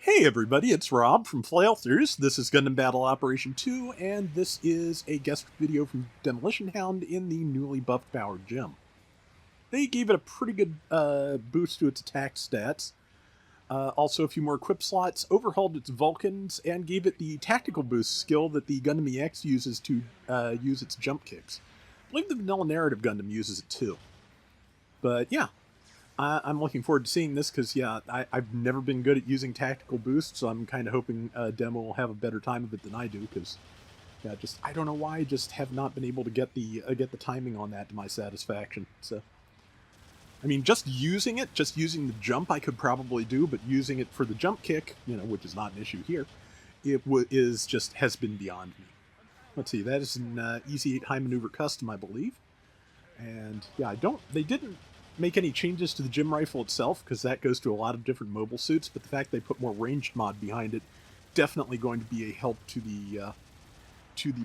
Hey everybody, it's Rob from Flailthroughs. This is Gundam Battle Operation 2, and this is a guest video from Demolition Hound in the newly buffed Power Gem. They gave it a pretty good boost to its attack stats, also a few more equip slots, overhauled its Vulcans, and gave it the tactical boost skill that the Gundam EX uses to use its jump kicks. I believe the vanilla narrative Gundam uses it too. But yeah, I'm looking forward to seeing this because, yeah, I've never been good at using tactical boosts, so I'm kind of hoping Demo will have a better time of it than I do because, yeah, I don't know why I just have not been able to get the timing on that to my satisfaction. So, I mean, just using the jump I could probably do, but using it for the jump kick, which is not an issue here, has been beyond me. Let's see, that is an Easy 8 high maneuver custom, I believe. And yeah, they didn't make any changes to the gym rifle itself because that goes to a lot of different mobile suits, but the fact they put more ranged mod behind it definitely going to be a help to the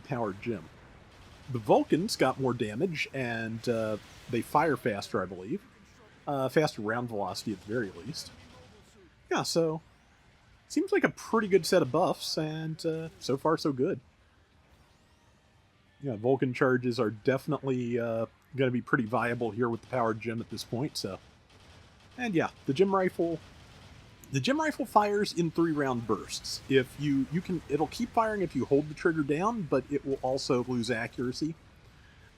powered gym. The Vulcans got more damage and they fire faster, I believe. Faster round velocity at the very least. Yeah, so seems like a pretty good set of buffs, and so far so good. Yeah, Vulcan charges are definitely going to be pretty viable here with the powered gem at this point. So, and yeah, the gem rifle fires in 3-round bursts. If it'll keep firing if you hold the trigger down, but it will also lose accuracy,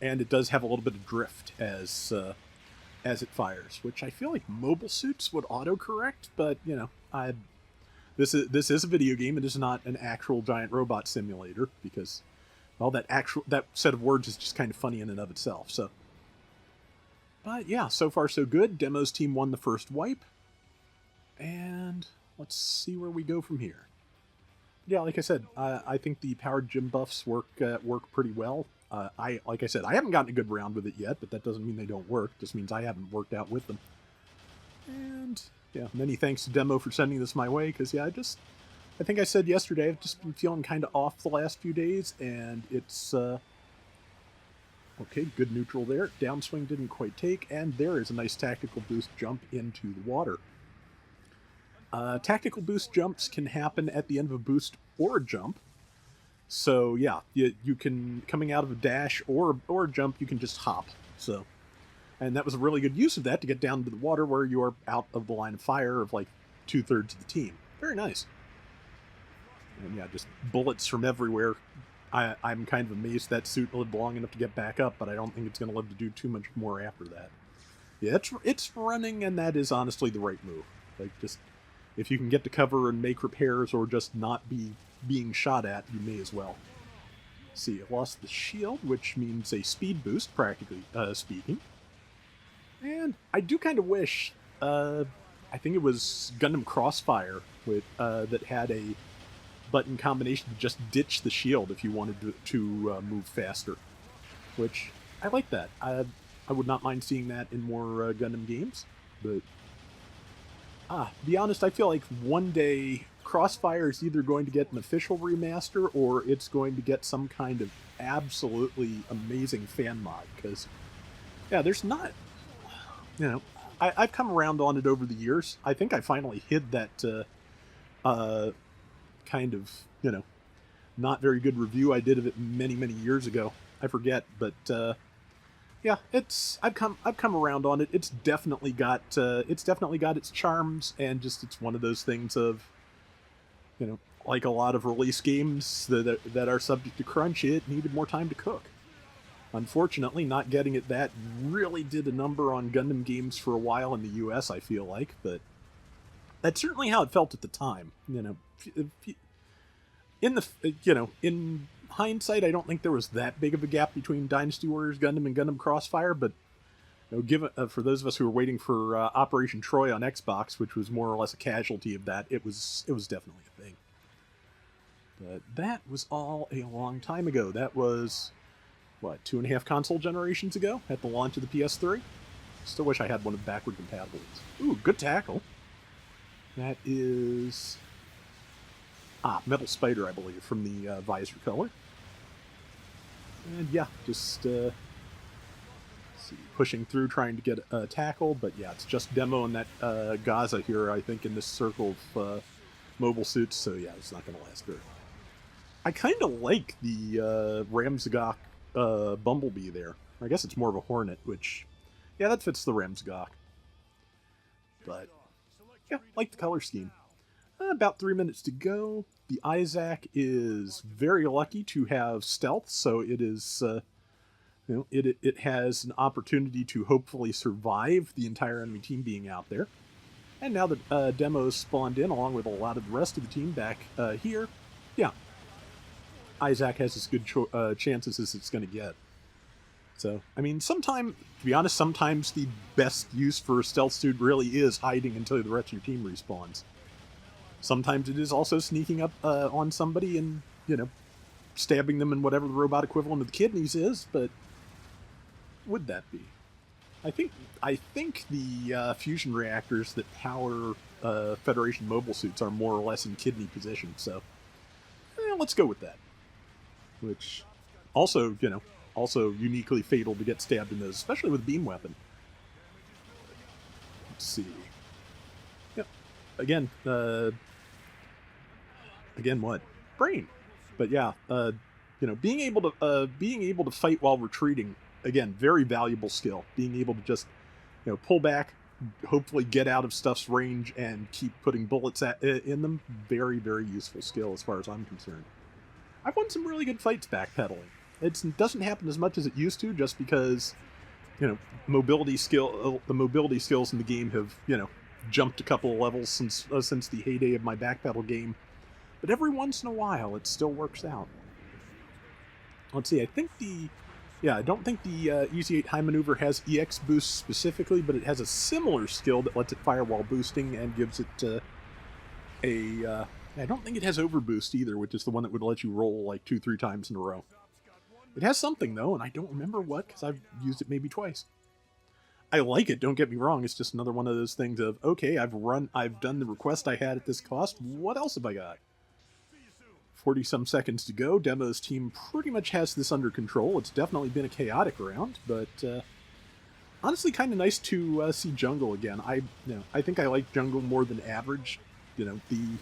and it does have a little bit of drift as it fires, which I feel like mobile suits would autocorrect. But this is a video game. It is not an actual giant robot simulator because, well, that set of words is just kind of funny in and of itself. So, but yeah, so far so good. Demo's team won the first wipe, and let's see where we go from here. Yeah, like I said, I think the powered gym buffs work pretty well. Like I said, I haven't gotten a good round with it yet, but that doesn't mean they don't work. It just means I haven't worked out with them. And yeah, many thanks to Demo for sending this my way, because yeah, I think I said yesterday, I've just been feeling kind of off the last few days, and it's, okay, good neutral there. Downswing didn't quite take, and there is a nice tactical boost jump into the water. Tactical boost jumps can happen at the end of a boost or a jump. So yeah, you can, coming out of a dash or a jump, you can just hop. So, and that was a really good use of that to get down to the water where you are out of the line of fire of like 2/3 of the team. Very nice. And yeah, just bullets from everywhere. I'm kind of amazed that suit lived long enough to get back up, but I don't think it's going to live to do too much more after that. Yeah, it's running, and that is honestly the right move. Like, just, if you can get to cover and make repairs or just not be being shot at, you may as well. See, I lost the shield, which means a speed boost, practically speaking. And I do kind of wish, I think it was Gundam Crossfire that had a button combination to just ditch the shield if you wanted to move faster, which I like that. I would not mind seeing that in more Gundam games, but to be honest, I feel like one day Crossfire is either going to get an official remaster or it's going to get some kind of absolutely amazing fan mod, because yeah, there's not, I've come around on it over the years. I think I finally hid that kind of, not very good review I did of it many, many years ago. I forget, but yeah, I've come around on it. It's definitely got its charms, and just it's one of those things of, like a lot of release games that are subject to crunch, it needed more time to cook. Unfortunately, not getting it that really did a number on Gundam games for a while in the US, I feel like, but that's certainly how it felt at the time. In hindsight, I don't think there was that big of a gap between Dynasty Warriors Gundam and Gundam Crossfire, but given for those of us who were waiting for Operation Troy on Xbox, which was more or less a casualty of that, it was definitely a thing. But that was all a long time ago. That was, what, 2.5 console generations ago at the launch of the PS3? Still wish I had one of the backward compatible ones. Ooh, good tackle. That is Metal Spider, I believe, from the visor color. And yeah, just pushing through, trying to get a tackle, but yeah, it's just Demo and that Gaza here, I think, in this circle of mobile suits, so yeah, it's not going to last very long. I kind of like the Ramzagok Bumblebee there. I guess it's more of a Hornet, which, yeah, that fits the Ramzagok. But, yeah, like the color scheme. About 3 minutes to go. The Isaac is very lucky to have stealth, so it is, it has an opportunity to hopefully survive the entire enemy team being out there. And now that Demo's spawned in, along with a lot of the rest of the team back here, yeah, Isaac has as good chances as it's going to get. So, I mean, to be honest, sometimes the best use for a stealth suit really is hiding until the rest of your team respawns. Sometimes it is also sneaking up on somebody and, stabbing them in whatever the robot equivalent of the kidneys is, but would that be? I think the fusion reactors that power Federation mobile suits are more or less in kidney position, so let's go with that. Which also, also uniquely fatal to get stabbed in those, especially with a beam weapon. Let's see. Yep. Again, what? Brain. But yeah, being able to fight while retreating, again, very valuable skill. Being able to just, pull back, hopefully get out of stuff's range and keep putting bullets in them. Very, very useful skill as far as I'm concerned. I've won some really good fights backpedaling. It doesn't happen as much as it used to, just because, the mobility skills in the game have, jumped a couple of levels since the heyday of my backpedal game. But every once in a while, it still works out. Let's see, I don't think the Easy 8 high maneuver has EX boost specifically, but it has a similar skill that lets it fire while boosting and gives it I don't think it has overboost either, which is the one that would let you roll like 2-3 times in a row. It has something though, and I don't remember what, because I've used it maybe twice. I like it, don't get me wrong, it's just another one of those things of, okay, I've done the request I had at this cost, what else have I got? 40-some seconds to go. Demo's team pretty much has this under control. It's definitely been a chaotic round, but honestly kind of nice to see Jungle again. I think I like Jungle more than average. The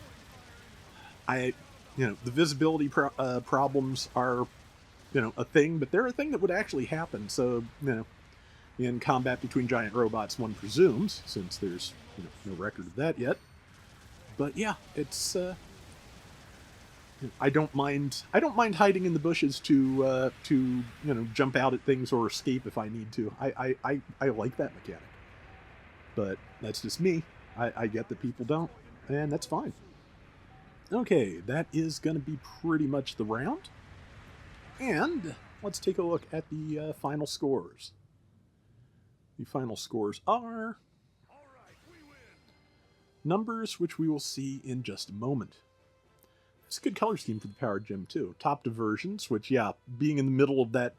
visibility problems are, a thing, but they're a thing that would actually happen. So, in combat between giant robots, one presumes, since there's no record of that yet. But yeah, it's I don't mind hiding in the bushes to jump out at things or escape if I need to. I like that mechanic. But that's just me. I get that people don't, and that's fine. Okay, that is going to be pretty much the round. And let's take a look at the final scores. The final scores are numbers, which we will see in just a moment. It's a good color scheme for the Power Gem too. Top diversions, which, yeah, being in the middle of that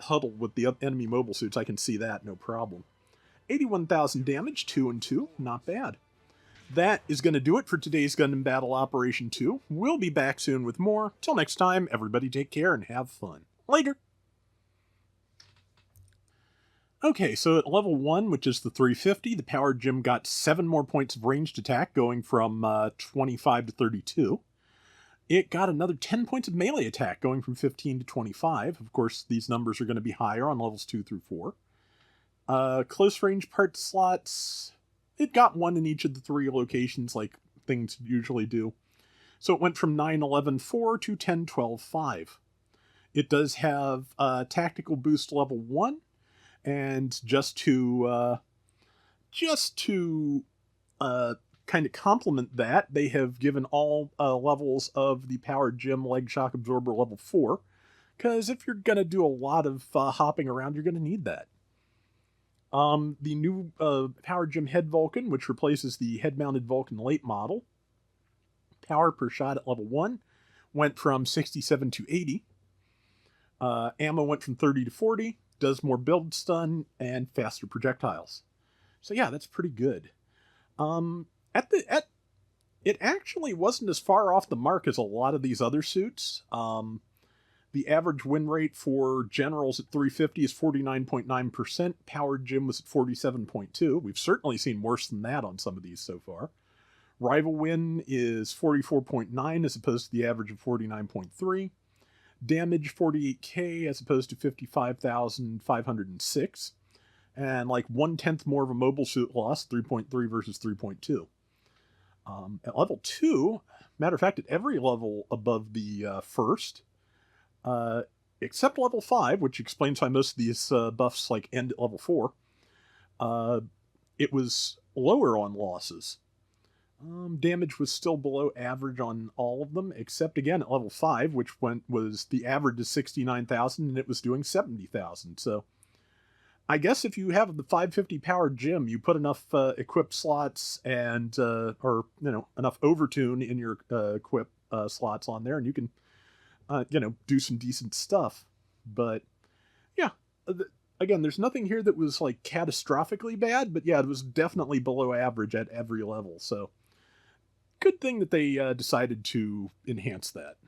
huddle with the enemy mobile suits, I can see that, no problem. 81,000 damage, 2 and 2, not bad. That is going to do it for today's Gundam Battle Operation 2. We'll be back soon with more. Till next time, everybody take care and have fun. Later! Okay, so at level 1, which is the 350, the Power Gem got 7 more points of ranged attack, going from 25 to 32. It got another 10 points of melee attack, going from 15 to 25. Of course, these numbers are going to be higher on levels 2 through 4. Close range part slots, it got 1 in each of the 3 locations, like things usually do. So it went from 9-11-4 to 10-12-5. It does have tactical boost level 1. And just to kind of complement that, they have given all levels of the Power Gem Leg Shock Absorber level 4, because if you're going to do a lot of hopping around, you're going to need that. The new Power Gem Head Vulcan, which replaces the head-mounted Vulcan late model, power per shot at level 1 went from 67 to 80. Ammo went from 30 to 40. Does more build stun and faster projectiles. So yeah, that's pretty good. It actually wasn't as far off the mark as a lot of these other suits. The average win rate for generals at 350 is 49.9%. Power Gem was at 47.2%. We've certainly seen worse than that on some of these so far. Rival win is 44.9 as opposed to the average of 49.3. Damage 48k as opposed to 55,506. And like 1/10 more of a mobile suit loss, 3.3 versus 3.2. At level 2, matter of fact, at every level above the first, except level 5, which explains why most of these buffs like end at level 4, it was lower on losses. Damage was still below average on all of them, except again at level 5, which was the average is 69,000 and it was doing 70,000. So I guess if you have the 550 power gym, you put enough equip slots and or enough overtune in your equip slots on there, and you can do some decent stuff. But yeah, again, there's nothing here that was like catastrophically bad, but yeah, it was definitely below average at every level. So good thing that they decided to enhance that.